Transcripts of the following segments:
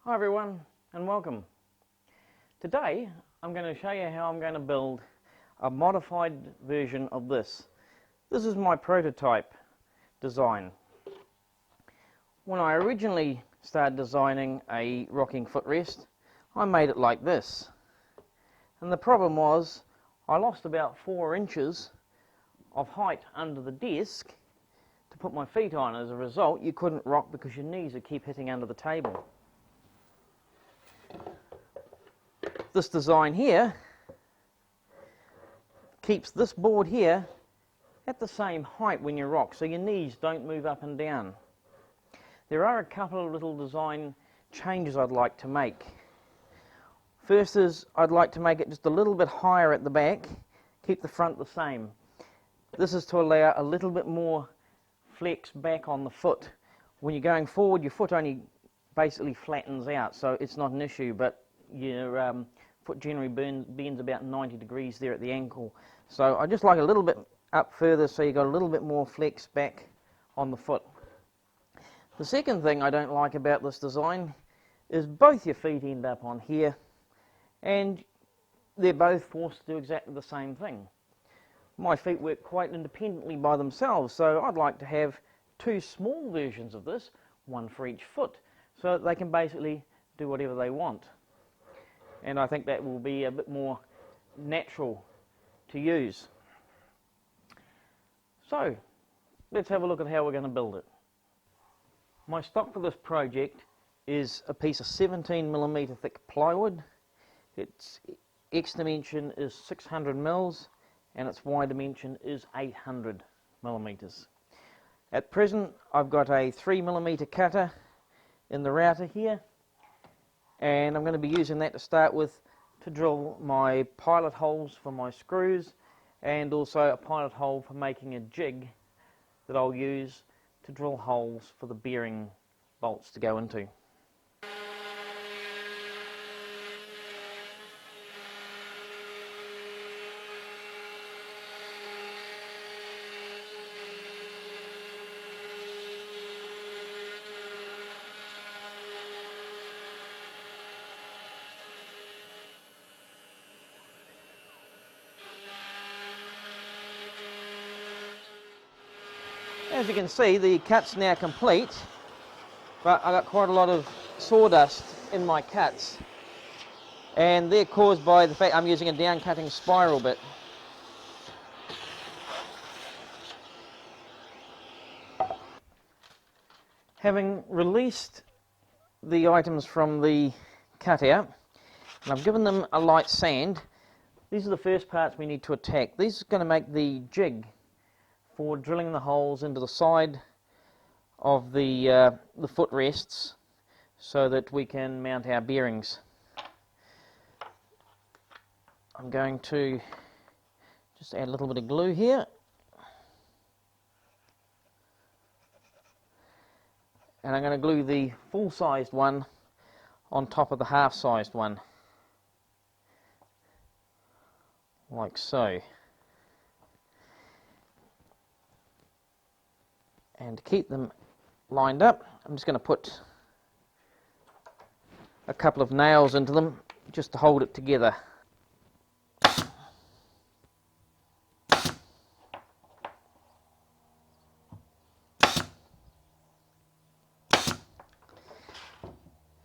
Hi everyone and welcome. Today I'm going to show you how I'm going to build a modified version of this. This is my prototype design. When I originally started designing a rocking footrest, I made it like this. And the problem was I lost about 4 inches of height under the desk to put my feet on. As a result, you couldn't rock because your knees would keep hitting under the table. This design here keeps this board here at the same height when you rock, so your knees don't move up and down. There are a couple of little design changes I'd like to make. First is I'd like to make it just a little bit higher at the back, keep the front the same. This is to allow a little bit more flex back on the foot. When you're going forward, your foot only basically flattens out, so it's not an issue, but your foot generally bends about 90 degrees there at the ankle. So I just like a little bit up further so you got a little bit more flex back on the foot. The second thing I don't like about this design is both your feet end up on here and they're both forced to do exactly the same thing. My feet work quite independently by themselves, so I'd like to have 2 small versions of this, one for each foot, so that they can basically do whatever they want. And I think that will be a bit more natural to use. So let's have a look at how we're going to build it. My stock for this project is a piece of 17mm thick plywood. Its X dimension is 600 mils and its Y dimension is 800 millimeters. At present I've got a 3mm cutter in the router here, and I'm going to be using that to start with to drill my pilot holes for my screws, and also a pilot hole for making a jig that I'll use to drill holes for the bearing bolts to go into. As you can see, the cut's now complete, but I got quite a lot of sawdust in my cuts, and they're caused by the fact I'm using a down cutting spiral bit. Having released the items from the cutout, and I've given them a light sand, these are the first parts we need to attack. These are going to make the jig for drilling the holes into the side of the footrests so that we can mount our bearings. I'm going to just add a little bit of glue here, and I'm going to glue the full-sized one on top of the half-sized one, like so. And to keep them lined up, I'm just going to put a couple of nails into them just to hold it together.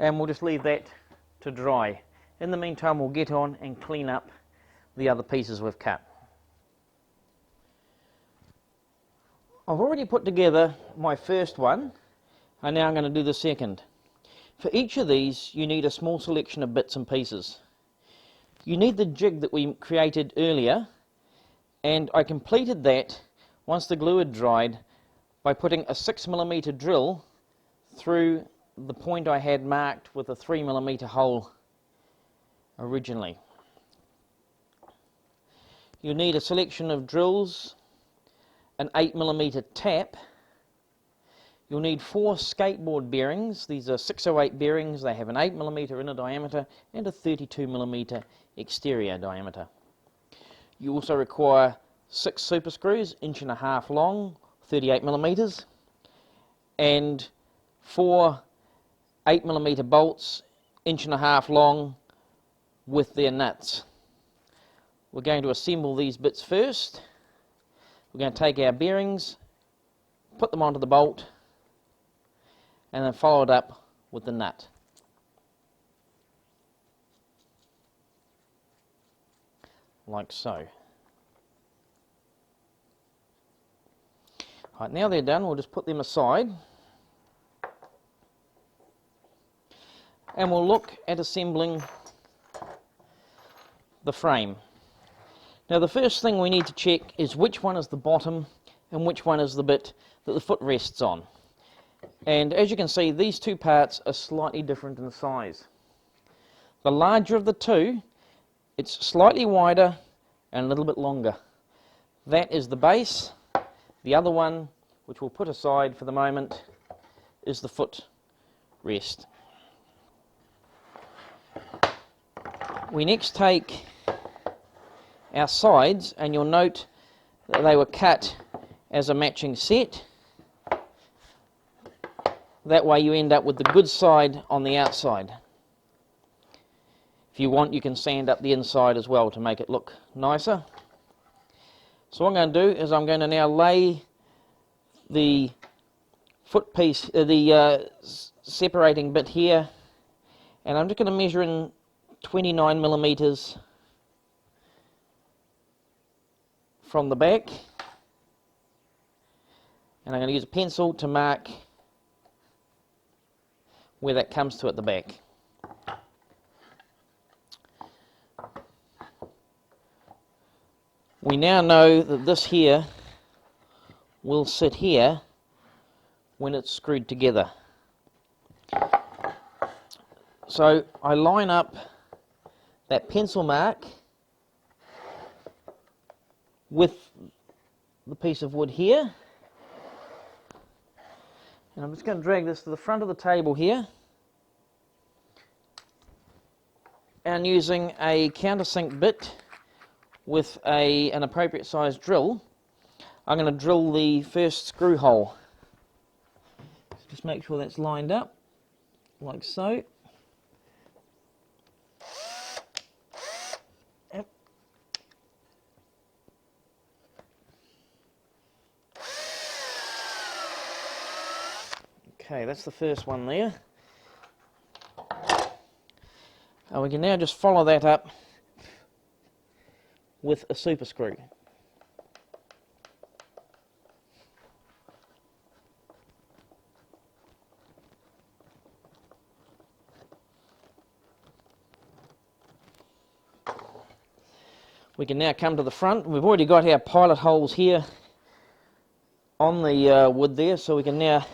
And we'll just leave that to dry. In the meantime, we'll get on and clean up the other pieces we've cut. I've already put together my first one, and now I'm going to do the second. For each of these you need a small selection of bits and pieces. You need the jig that we created earlier, and I completed that once the glue had dried by putting a 6mm drill through the point I had marked with a 3mm hole originally. You need a selection of drills, an 8mm tap. You'll need 4 skateboard bearings. These are 608 bearings. They have an 8mm inner diameter and a 32mm exterior diameter. You also require 6 super screws, 1.5 inch long, 38mm, and 4 8mm bolts 1.5 long with their nuts. We're going to assemble these bits first. We're going to take our bearings, put them onto the bolt, and then follow it up with the nut. Like so. Right, now they're done, we'll just put them aside. And we'll look at assembling the frame. Now the first thing we need to check is which one is the bottom and which one is the bit that the foot rests on. And as you can see, these two parts are slightly different in size. The larger of the two, it's slightly wider and a little bit longer. That is the base. The other one, which we'll put aside for the moment, is the foot rest. We next take our sides, and you'll note that they were cut as a matching set. That way you end up with the good side on the outside. If you want, you can sand up the inside as well to make it look nicer. So what I'm going to do is I'm going to now lay the foot piece, separating bit here, and I'm just going to measure in 29 millimeters from the back, and I'm going to use a pencil to mark where that comes to at the back. We now know that this here will sit here when it's screwed together. So I line up that pencil mark with the piece of wood here, and I'm just going to drag this to the front of the table here, and using a countersink bit with an appropriate size drill, I'm going to drill the first screw hole. Just make sure that's lined up, like so. Yep. Okay, that's the first one there. And we can now just follow that up with a super screw. We can now come to the front. We've already got our pilot holes here on the wood there, so we can now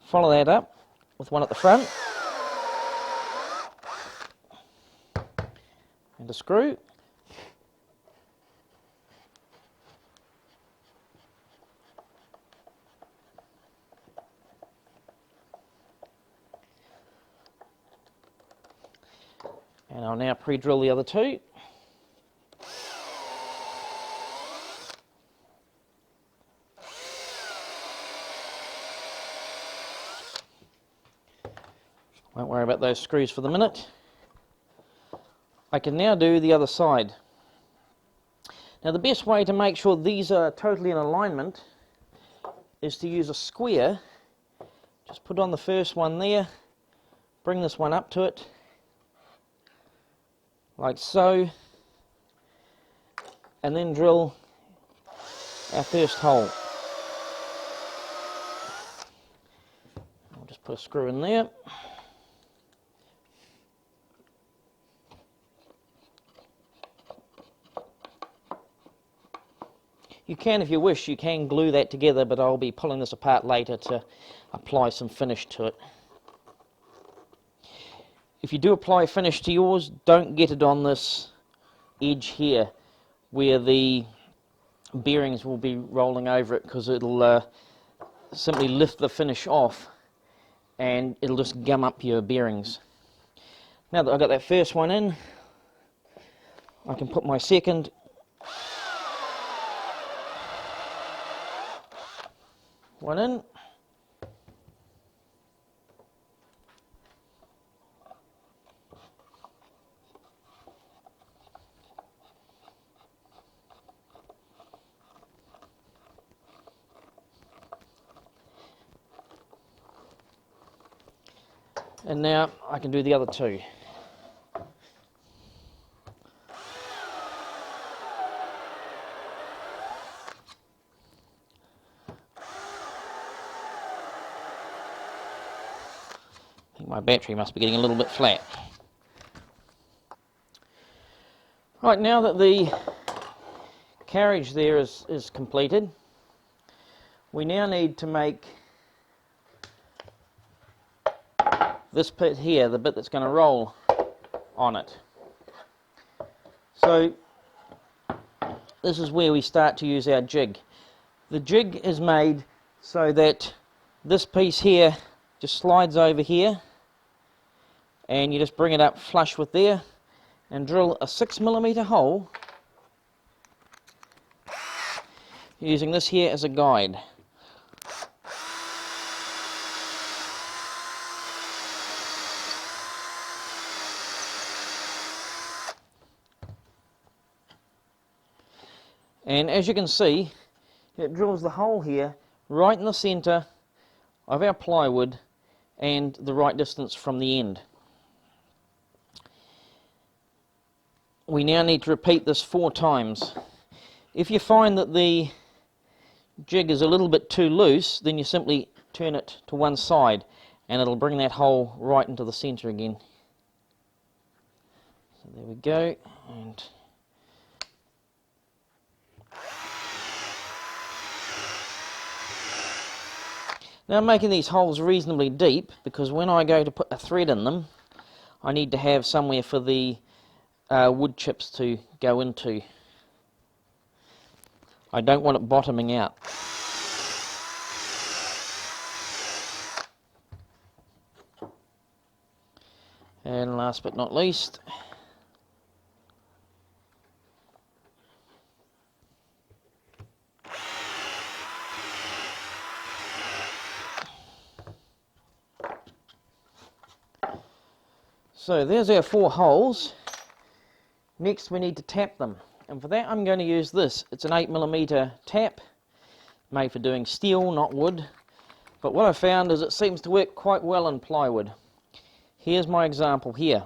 follow that up with one at the front and a screw. And I'll now pre-drill the other two. Won't worry about those screws for the minute. I can now do the other side. Now the best way to make sure these are totally in alignment is to use a square. Just put on the first one there, bring this one up to it, like so, and then drill our first hole. I'll just put a screw in there. You can, if you wish, you can glue that together, but I'll be pulling this apart later to apply some finish to it. If you do apply finish to yours, don't get it on this edge here where the bearings will be rolling over it, because it'll simply lift the finish off and it'll just gum up your bearings. Now that I've got that first one in, I can put my second one in. And now I can do the other two. I think my battery must be getting a little bit flat. Right, now that the carriage there is completed, we now need to make this bit here, the bit that's going to roll on it. So this is where we start to use our jig. The jig is made so that this piece here just slides over here, and you just bring it up flush with there and drill a 6mm hole using this here as a guide. And as you can see, it drills the hole here right in the centre of our plywood and the right distance from the end. We now need to repeat this 4 times. If you find that the jig is a little bit too loose, then you simply turn it to one side and it'll bring that hole right into the centre again. So there we go. And now I'm making these holes reasonably deep because when I go to put a thread in them, I need to have somewhere for the wood chips to go into. I don't want it bottoming out. And last but not least, so there's our 4 holes. Next we need to tap them, and for that I'm going to use this. It's an 8mm tap, made for doing steel, not wood, but what I found is it seems to work quite well in plywood. Here's my example here.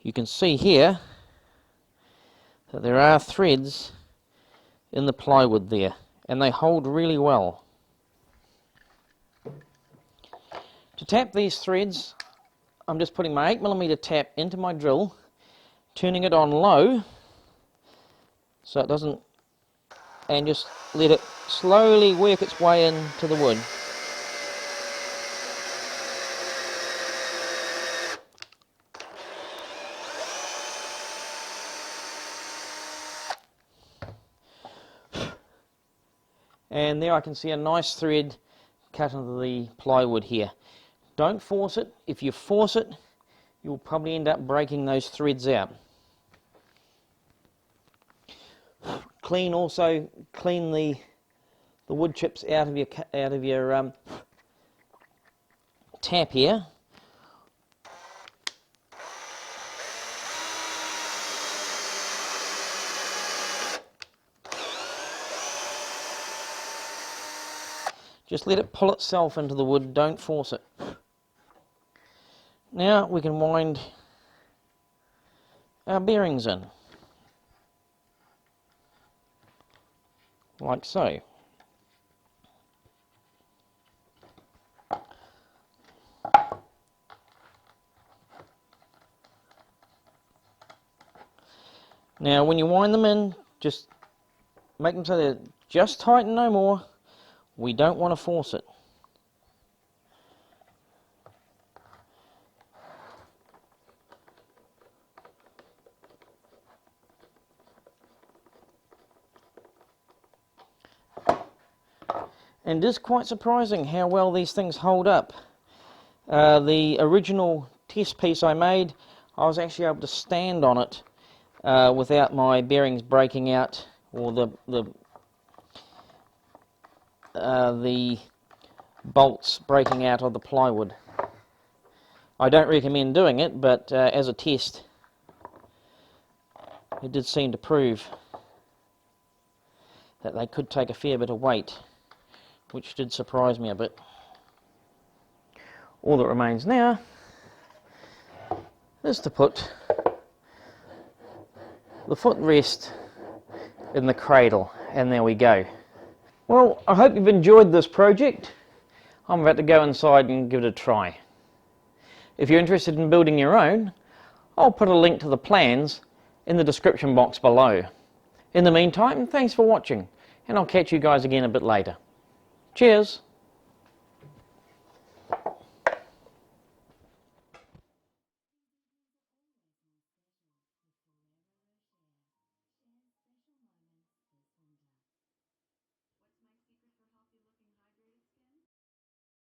You can see here that there are threads in the plywood there, and they hold really well. To tap these threads, I'm just putting my 8mm tap into my drill, turning it on low so it doesn't, and just let it slowly work its way into the wood. And there I can see a nice thread cut into the plywood here. Don't force it. If you force it, you'll probably end up breaking those threads out. Clean the wood chips out of your tap here. Just let it pull itself into the wood, don't force it. Now we can wind our bearings in, like so. Now when you wind them in, just make them so they're just tight and no more. We don't want to force it. And it is quite surprising how well these things hold up. The original test piece I made, I was actually able to stand on it without my bearings breaking out, or the bolts breaking out of the plywood. I don't recommend doing it, but as a test, it did seem to prove that they could take a fair bit of weight, which did surprise me a bit. All that remains now is to put the footrest in the cradle, and there we go. Well, I hope you've enjoyed this project. I'm about to go inside and give it a try. If you're interested in building your own, I'll put a link to the plans in the description box below. In the meantime, thanks for watching, and I'll catch you guys again a bit later. Cheers!